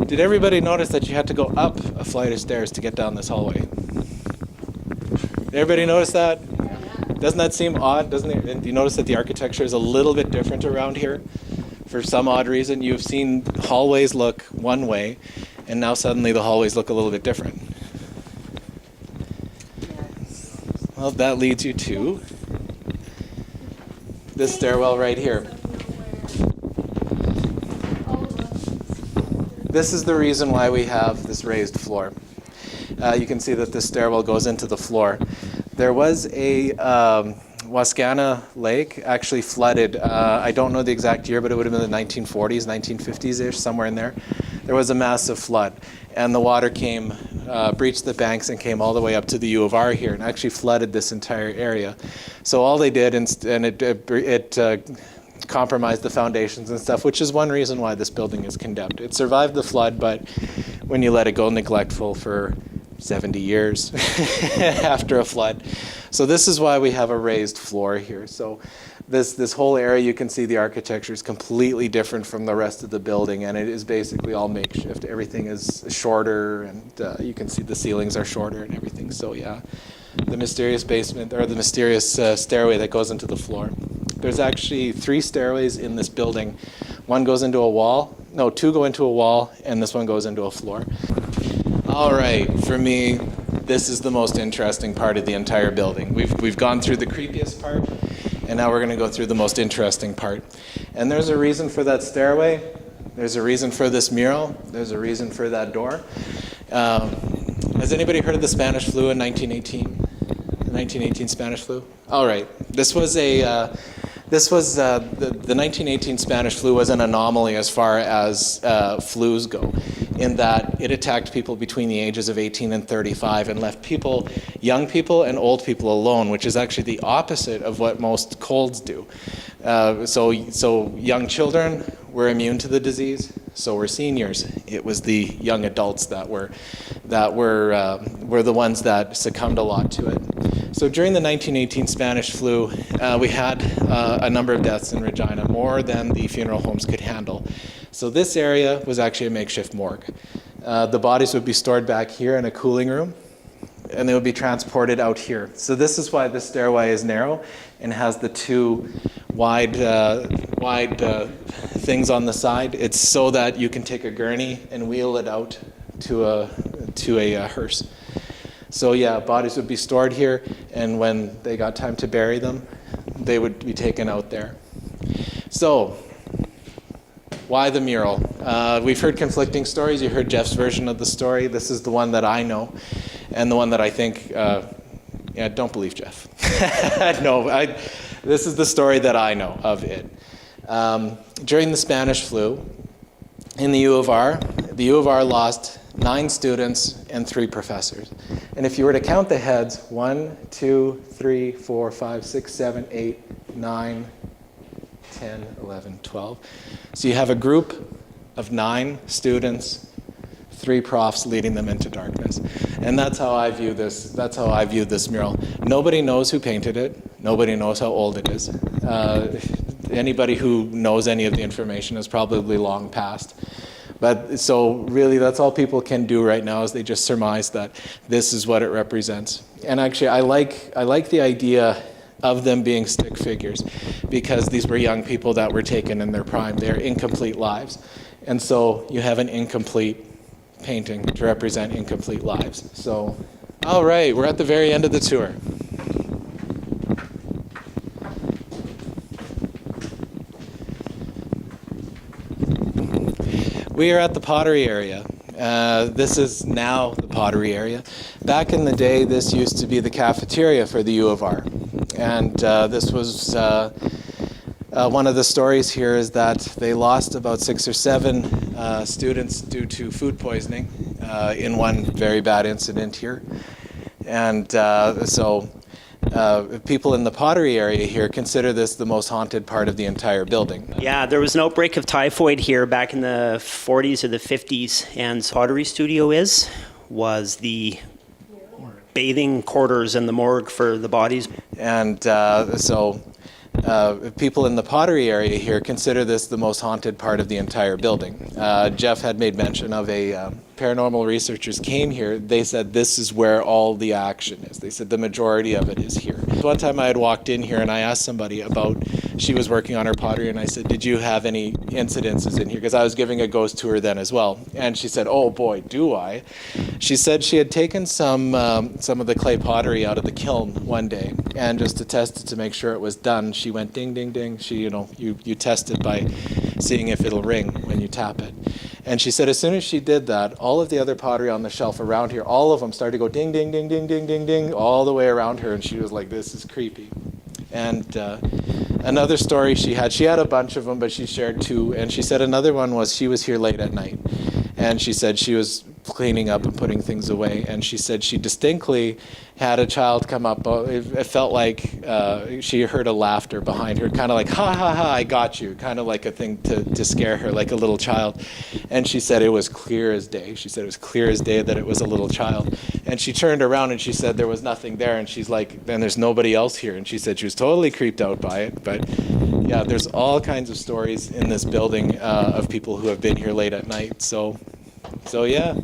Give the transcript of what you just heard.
Did everybody notice that you had to go up a flight of stairs to get down this hallway? Did everybody notice that? Doesn't that seem odd, doesn't it? And you notice that the architecture is a little bit different around here? For some odd reason, you've seen hallways look one way, and now suddenly the hallways look a little bit different. Well, that leads you to this stairwell right here. This is the reason why we have this raised floor. You can see that this stairwell goes into the floor. There was a Wascana Lake actually flooded. I don't know the exact year, but it would have been the 1940s, 1950s-ish, somewhere in there. There was a massive flood, and the water came, breached the banks and came all the way up to the U of R here, and actually flooded this entire area. So all they did, and it compromised the foundations and stuff, which is one reason why this building is condemned. It survived the flood, but when you let it go neglectful for 70 years after a flood. So this is why we have a raised floor here. So this whole area, you can see the architecture is completely different from the rest of the building, and it is basically all makeshift. Everything is shorter, and you can see the ceilings are shorter and everything. So yeah, the mysterious basement, or the mysterious stairway that goes into the floor. There's actually 3 stairways in this building. One goes into a wall, no, 2 go into a wall, and this one goes into a floor. All right, for me, this is the most interesting part of the entire building. We've gone through the creepiest part, and now we're going to go through the most interesting part. And there's a reason for that stairway. There's a reason for this mural. There's a reason for that door. Has anybody heard of the Spanish flu in 1918? The 1918 Spanish flu? All right, this was the 1918 Spanish flu was an anomaly as far as flus go, in that it attacked people between the ages of 18 and 35 and left people, young people and old people alone, which is actually the opposite of what most colds do. So young children were immune to the disease, so were seniors. It was the young adults that were the ones that succumbed a lot to it. So during the 1918 Spanish flu, we had a number of deaths in Regina, more than the funeral homes could handle. So this area was actually a makeshift morgue. The bodies would be stored back here in a cooling room, and they would be transported out here. So this is why this stairway is narrow and has the 2 wide things on the side. It's so that you can take a gurney and wheel it out to a hearse. So yeah, bodies would be stored here, and when they got time to bury them, they would be taken out there. So, why the mural? We've heard conflicting stories. You heard Jeff's version of the story. This is the one that I know, and the one that I think, yeah, don't believe Jeff. No, this is the story that I know of it. During the Spanish flu, in the U of R lost 9 students and 3 professors. And if you were to count the heads, 1, 2, 3, 4, 5, 6, 7, 8, 9, 10, 11, 12. So you have a group of 9 students, 3 profs leading them into darkness. And that's how I view this. That's how I view this mural. Nobody knows who painted it. Nobody knows how old it is. Anybody who knows any of the information is probably long past. But so really that's all people can do right now, is they just surmise that this is what it represents. And actually I like the idea of them being stick figures, because these were young people that were taken in their prime. They're incomplete lives. And so you have an incomplete painting to represent incomplete lives. So, all right, we're at the very end of the tour. We are at the pottery area. This is now the pottery area. Back in the day, this used to be the cafeteria for the U of R. And this was, one of the stories here is that they lost about 6 or 7 students due to food poisoning in one very bad incident here. And so people in the pottery area here consider this the most haunted part of the entire building. Yeah, there was an outbreak of typhoid here back in the 40s or the 50s, and pottery studio was the bathing quarters and the morgue for the bodies. And so people in the pottery area here consider this the most haunted part of the entire building. Jeff had made mention of paranormal researchers came here. They said this is where all the action is. They said the majority of it is here. One time I had walked in here and I asked somebody about, she was working on her pottery, and I said, did you have any incidences in here? Because I was giving a ghost tour then as well. And she said, oh boy, do I. She said she had taken some of the clay pottery out of the kiln one day, and just to test it to make sure it was done, she went ding, ding, ding. You test it by seeing if it'll ring when you tap it. And she said as soon as she did that, all of the other pottery on the shelf around here, all of them started to go ding, ding, ding, ding, ding, ding, ding, all the way around her. And she was like, this is creepy. And another story she had a bunch of them, but she shared two. And she said another one was she was here late at night. And she said she was cleaning up and putting things away. And she said she distinctly had a child come up. It felt like she heard a laughter behind her, kind of like, ha, ha, ha, I got you, kind of like a thing to scare her, like a little child. And she said it was clear as day. She said it was clear as day that it was a little child. And she turned around and she said there was nothing there. And she's like, then there's nobody else here. And she said she was totally creeped out by it. But yeah, there's all kinds of stories in this building of people who have been here late at night. So yeah.